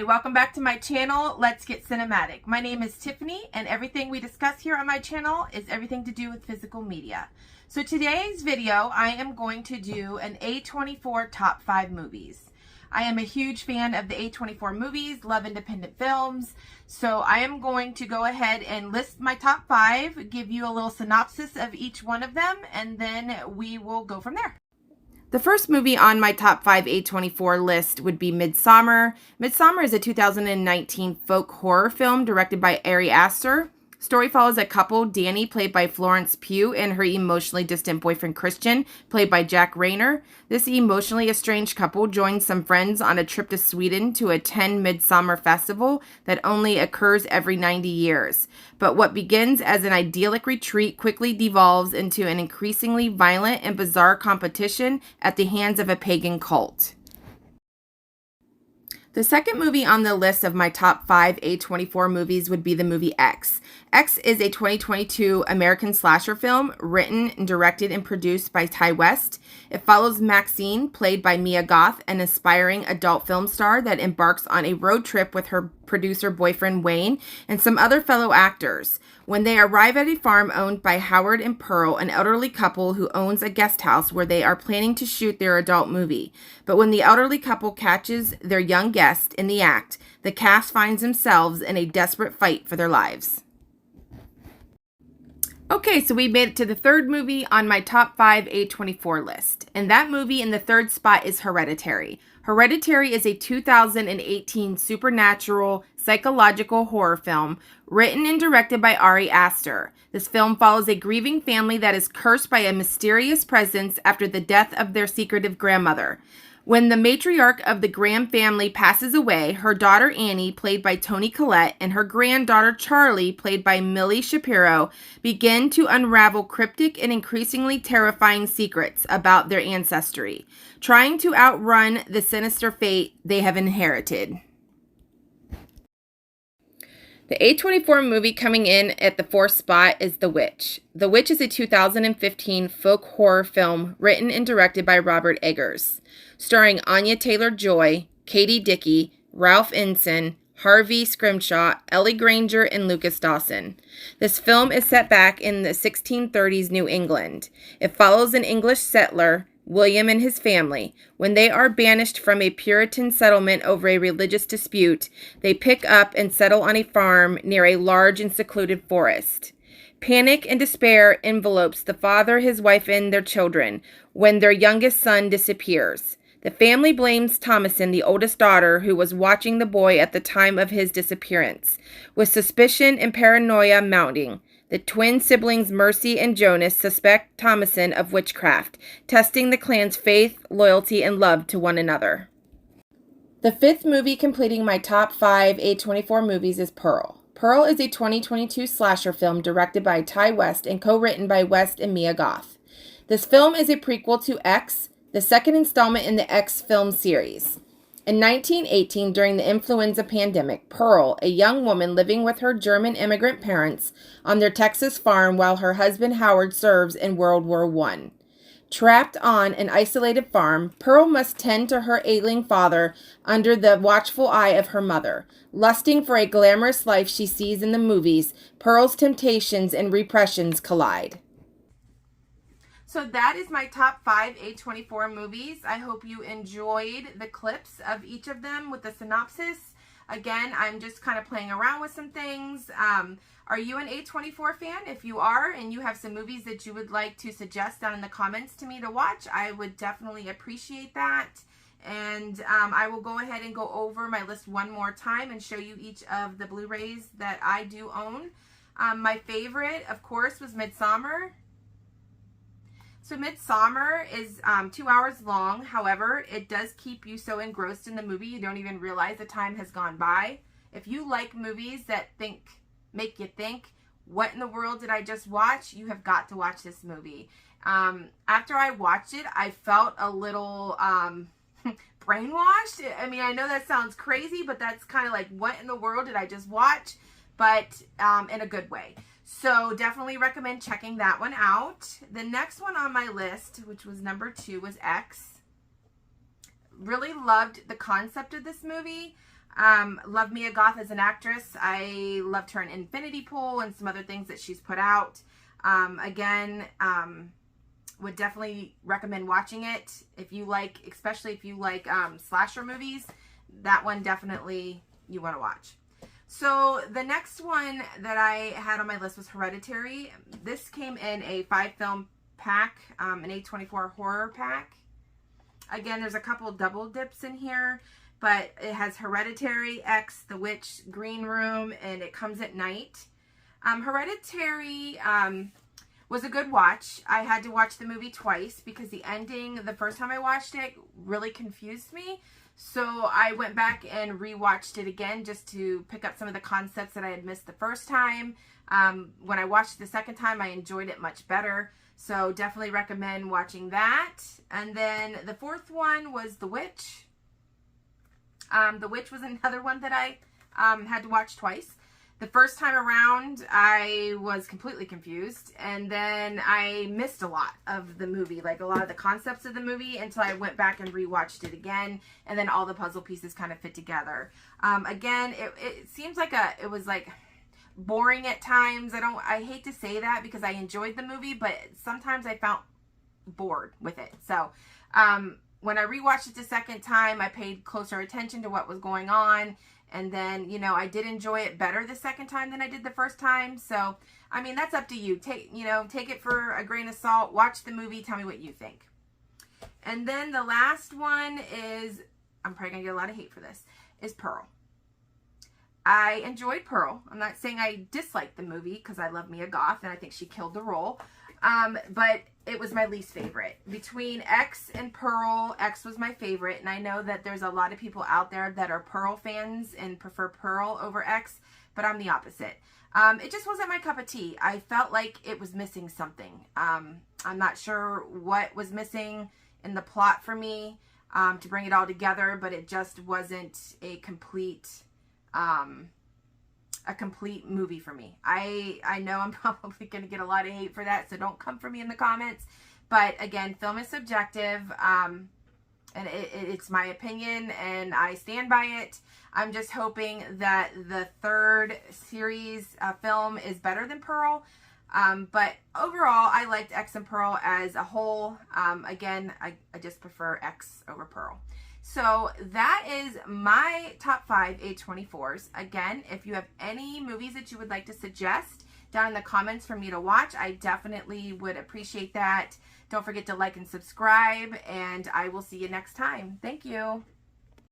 Hi, welcome back to my channel. Let's get cinematic. My name is Tiffany, and everything we discuss here on my channel is everything to do with physical media. So today's video, I am going to do an A24 top 5 movies. I am a huge fan of the A24 movies, love independent films, so I am going to go ahead and list my top 5, give you a little synopsis of each one of them, and then we will go from there. The first movie on my top 5 A24 list would be Midsummer. Midsummer is a 2019 folk horror film directed by Ari Aster. Story follows a couple, Danny, played by Florence Pugh, and her emotionally distant boyfriend Christian, played by Jack Rayner. This emotionally estranged couple joins some friends on a trip to Sweden to attend Midsummer Festival that only occurs every 90 years. But what begins as an idyllic retreat quickly devolves into an increasingly violent and bizarre competition at the hands of a pagan cult. The second movie on the list of my top 5 A24 movies would be the movie X. X is a 2022 American slasher film written and directed and produced by Ty West. It follows Maxine, played by Mia Goth, an aspiring adult film star that embarks on a road trip with her producer boyfriend Wayne and some other fellow actors. When they arrive at a farm owned by Howard and Pearl, an elderly couple who owns a guest house where they are planning to shoot their adult movie. But when the elderly couple catches their young guest in the act, the cast finds themselves in a desperate fight for their lives. Okay, so we made it to the third movie on my top 5 A24 list. And that movie in the third spot is Hereditary. Hereditary is a 2018 supernatural psychological horror film written and directed by Ari Aster. This film follows a grieving family that is cursed by a mysterious presence after the death of their secretive grandmother. When the matriarch of the Graham family passes away, her daughter Annie, played by Toni Collette, and her granddaughter Charlie, played by Millie Shapiro, begin to unravel cryptic and increasingly terrifying secrets about their ancestry, trying to outrun the sinister fate they have inherited. The A24 movie coming in at the fourth spot is The Witch. The Witch is a 2015 folk horror film written and directed by Robert Eggers, starring Anya Taylor-Joy, Katie Dickey, Ralph Ensign, Harvey Scrimshaw, Ellie Granger, and Lucas Dawson. This film is set back in the 1630s New England. It follows an English settler, William, and his family. When they are banished from a Puritan settlement over a religious dispute, they pick up and settle on a farm near a large and secluded forest. Panic and despair envelopes the father, his wife, and their children when their youngest son disappears. The family blames Thomasin, the oldest daughter, who was watching the boy at the time of his disappearance. With suspicion and paranoia mounting, the twin siblings Mercy and Jonas suspect Thomasin of witchcraft, testing the clan's faith, loyalty, and love to one another. The fifth movie completing my top 5 A24 movies is Pearl. Pearl is a 2022 slasher film directed by Ty West and co-written by West and Mia Goth. This film is a prequel to X, the second installment in the X film series. In 1918, during the influenza pandemic, Pearl, a young woman living with her German immigrant parents on their Texas farm while her husband Howard serves in World War I. Trapped on an isolated farm, Pearl must tend to her ailing father under the watchful eye of her mother. Lusting for a glamorous life she sees in the movies, Pearl's temptations and repressions collide. So that is my top 5 A24 movies. I hope you enjoyed the clips of each of them with the synopsis. Again, I'm just kind of playing around with some things. Are you an A24 fan? If you are and you have some movies that you would like to suggest down in the comments to me to watch, I would definitely appreciate that. And I will go ahead and go over my list one more time and show you each of the Blu-rays that I do own. My favorite, of course, was Midsummer. So Midsummer is 2 hours long. However, it does keep you so engrossed in the movie you don't even realize the time has gone by. If you like movies that make you think, what in the world did I just watch? You have got to watch this movie. After I watched it, I felt a little brainwashed. I mean, I know that sounds crazy, but that's kind of like, what in the world did I just watch? But in a good way. So definitely recommend checking that one out. The next one on my list, which was number 2, was X. Really loved the concept of this movie. Love Mia Goth as an actress. I loved her in Infinity Pool and some other things that she's put out. Again, would definitely recommend watching it. If you like, especially if you like slasher movies, that one definitely you want to watch. So the next one that I had on my list was Hereditary. This came in a 5-film pack, an A24 horror pack. Again, there's a couple double dips in here, but it has Hereditary, X, The Witch, Green Room, and it comes at night. Hereditary was a good watch. I had to watch the movie twice because the ending, the first time I watched it, really confused me. So I went back and rewatched it again just to pick up some of the concepts that I had missed the first time. When I watched it the second time, I enjoyed it much better. So definitely recommend watching that. And then the fourth one was The Witch. The Witch was another one that I had to watch twice. The first time around, I was completely confused, and then I missed a lot of the movie, like a lot of the concepts of the movie, until I went back and rewatched it again, and then all the puzzle pieces kind of fit together. Again, it seems like it was like boring at times. I hate to say that because I enjoyed the movie, but sometimes I felt bored with it. So when I rewatched it the second time, I paid closer attention to what was going on. And then, you know, I did enjoy it better the second time than I did the first time. So, I mean, that's up to you. Take it for a grain of salt. Watch the movie. Tell me what you think. And then the last one is, I'm probably going to get a lot of hate for this, is Pearl. I enjoyed Pearl. I'm not saying I disliked the movie because I love Mia Goth and I think she killed the role. But it was my least favorite. Between X and Pearl, X was my favorite. And I know that there's a lot of people out there that are Pearl fans and prefer Pearl over X, but I'm the opposite. It just wasn't my cup of tea. I felt like it was missing something. I'm not sure what was missing in the plot for me to bring it all together, but it just wasn't a complete movie for me. I know I'm probably going to get a lot of hate for that, so don't come for me in the comments. But again, film is subjective, and it's my opinion, and I stand by it. I'm just hoping that the third series film is better than Pearl. But overall, I liked X and Pearl as a whole. Again, I just prefer X over Pearl. So that is my top 5 A24s. Again, if you have any movies that you would like to suggest down in the comments for me to watch, I definitely would appreciate that. Don't forget to like and subscribe, and I will see you next time. Thank you.